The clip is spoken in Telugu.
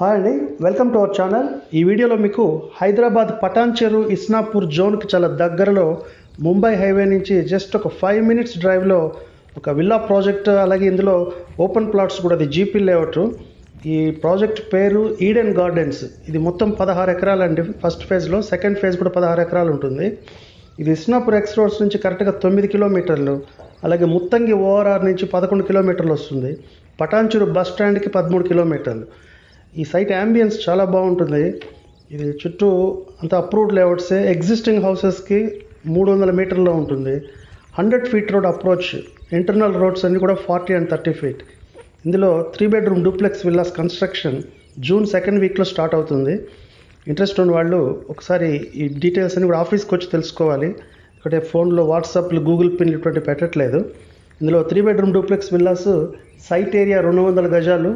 హాయ్ అండి, వెల్కమ్ టు అవర్ ఛానల్. ఈ వీడియోలో మీకు హైదరాబాద్ పటాన్ చెరు ఇస్నాపూర్ జోన్కి చాలా దగ్గరలో ముంబై హైవే నుంచి జస్ట్ ఒక 5 మినిట్స్ డ్రైవ్లో ఒక విల్లా ప్రాజెక్ట్, అలాగే ఇందులో ఓపెన్ ప్లాట్స్ కూడా, అది జీపీ లేఅవుట్. ఈ ప్రాజెక్ట్ పేరు ఈడెన్ గార్డెన్స్. ఇది మొత్తం 16 ఎకరాలు అండి ఫస్ట్ ఫేజ్లో. సెకండ్ ఫేజ్ కూడా 16 ఎకరాలు ఉంటుంది. ఇది ఇస్నాపూర్ ఎక్స్ రోడ్స్ నుంచి కరెక్ట్గా 9 కిలోమీటర్లు, అలాగే ముత్తంగి ఓఆర్ఆర్ నుంచి 11 కిలోమీటర్లు వస్తుంది. పటాన్ చెరు బస్ స్టాండ్కి 13 కిలోమీటర్లు. ఈ సైట్ యాంబియన్స్ చాలా బాగుంటుంది. ఇది చుట్టూ అంతా అప్రూవ్డ్ లేఅవుట్సే. ఎగ్జిస్టింగ్ హౌసెస్కి 300 మీటర్లో ఉంటుంది. 100 feet road approach. Internal roads అన్నీ కూడా 40 and 30 ఫీట్. ఇందులో 3 bedroom duplex villas construction June 2nd వీక్లో స్టార్ట్ అవుతుంది. ఇంట్రెస్ట్ ఉన్న వాళ్ళు ఒకసారి ఈ డీటెయిల్స్ అన్ని కూడా ఆఫీస్కి వచ్చి తెలుసుకోవాలి. ఇక్కడ ఫోన్లో వాట్సాప్లు, గూగుల్ పిన్లు ఇటువంటి పెట్టట్లేదు. ఇందులో 3 bedroom duplex villas, site area 200 గజాలు,